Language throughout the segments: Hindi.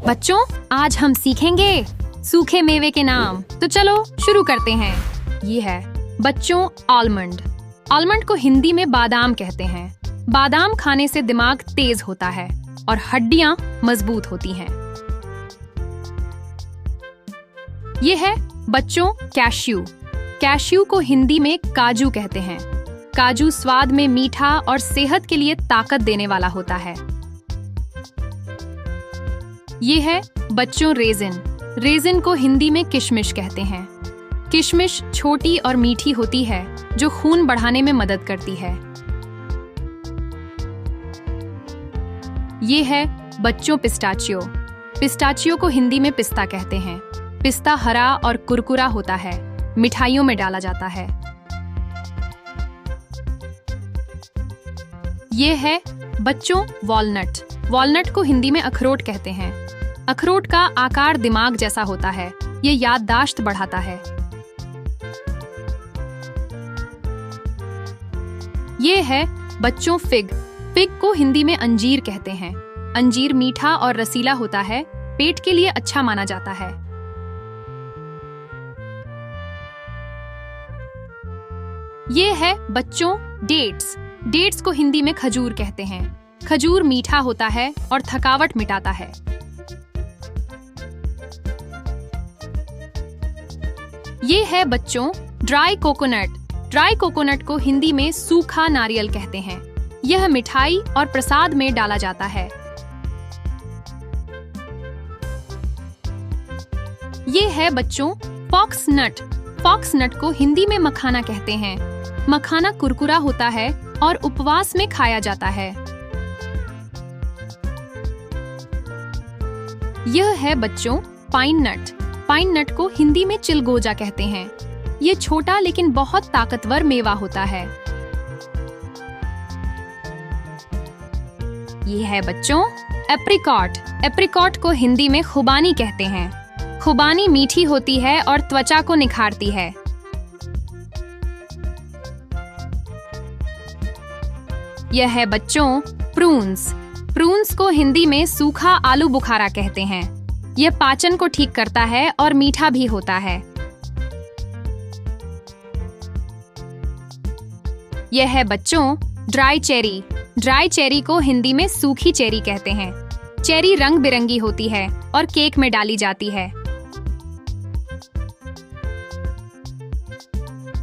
बच्चों, आज हम सीखेंगे सूखे मेवे के नाम। तो चलो शुरू करते हैं। ये है बच्चों आलमंड। आलमंड को हिंदी में बादाम कहते हैं। बादाम खाने से दिमाग तेज होता है और हड्डियां मजबूत होती हैं। ये है बच्चों कैश्यू। कैश्यू को हिंदी में काजू कहते हैं। काजू स्वाद में मीठा और सेहत के लिए ताकत देने वाला होता है। ये है बच्चों रेजिन। रेजिन को हिंदी में किशमिश कहते हैं। किशमिश छोटी और मीठी होती है जो खून बढ़ाने में मदद करती है। ये है बच्चों पिस्ताचियो। पिस्ताचियो को हिंदी में पिस्ता कहते हैं। पिस्ता हरा और कुरकुरा होता है, मिठाइयों में डाला जाता है। ये है बच्चों वॉलनट। वॉलनट को हिंदी में अखरोट कहते हैं। अखरोट का आकार दिमाग जैसा होता है। ये याददाश्त बढ़ाता है। ये है बच्चों फिग। फिग को हिंदी में अंजीर कहते हैं। अंजीर मीठा और रसीला होता है, पेट के लिए अच्छा माना जाता है। ये है बच्चों डेट्स। डेट्स को हिंदी में खजूर कहते हैं। खजूर मीठा होता है और थकावट मिटाता है। ये है बच्चों ड्राई कोकोनट। ड्राई कोकोनट को हिंदी में सूखा नारियल कहते हैं। यह मिठाई और प्रसाद में डाला जाता है। ये है बच्चों फॉक्स नट। फॉक्स नट को हिंदी में मखाना कहते हैं। मखाना कुरकुरा होता है और उपवास में खाया जाता है। यह है बच्चों पाइन नट। पाइन नट को हिंदी में चिलगोजा कहते हैं। ये छोटा लेकिन बहुत ताकतवर मेवा होता है। ये है बच्चों एप्रिकॉट। एप्रिकॉट को हिंदी में खुबानी कहते हैं। खुबानी मीठी होती है और त्वचा को निखारती है। यह है बच्चों प्रून्स। प्रून्स को हिंदी में सूखा आलू बुखारा कहते हैं। यह पाचन को ठीक करता है और मीठा भी होता है। यह है बच्चों ड्राई चेरी। ड्राई चेरी को हिंदी में सूखी चेरी कहते हैं। चेरी रंग बिरंगी होती है और केक में डाली जाती है।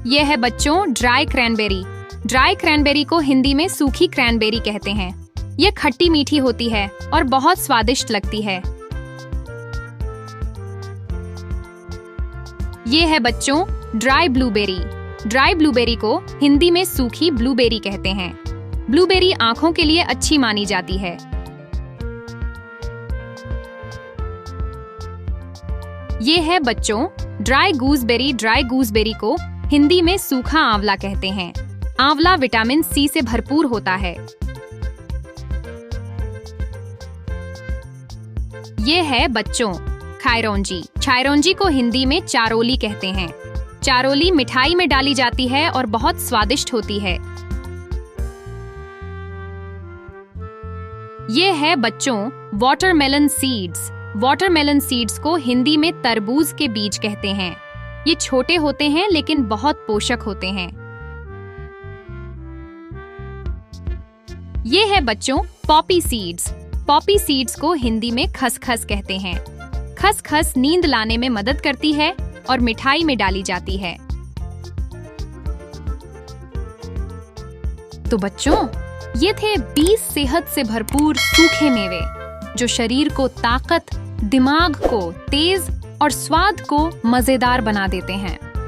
यह है बच्चों ड्राई क्रैनबेरी। ड्राई क्रैनबेरी को हिंदी में सूखी क्रैनबेरी कहते हैं। यह खट्टी मीठी होती है और बहुत स्वादिष्ट लगती है। ये है बच्चों ड्राई ब्लूबेरी। ड्राई ब्लूबेरी को हिंदी में सूखी ब्लूबेरी कहते हैं। ब्लूबेरी आंखों के लिए अच्छी मानी जाती है। ये है बच्चों ड्राई गूसबेरी। ड्राई गूसबेरी को हिंदी में सूखा आंवला कहते हैं। आंवला विटामिन सी से भरपूर होता है। ये है बच्चों खायरोंजी। खायरोंजी को हिंदी में चारोली कहते हैं। चारोली मिठाई में डाली जाती है और बहुत स्वादिष्ट होती है। ये है बच्चों वाटरमेलन सीड्स। वाटरमेलन सीड्स को हिंदी में तरबूज के बीज कहते हैं। ये छोटे होते हैं लेकिन बहुत पोषक होते हैं। ये है बच्चों पॉपी सीड्स। पॉपी सीड्स को हिंदी में खसखस कहते हैं। खसखस नींद लाने में मदद करती है और मिठाई में डाली जाती है। तो बच्चों, ये थे 20 सेहत से भरपूर सूखे मेवे जो शरीर को ताकत, दिमाग को तेज और स्वाद को मजेदार बना देते हैं।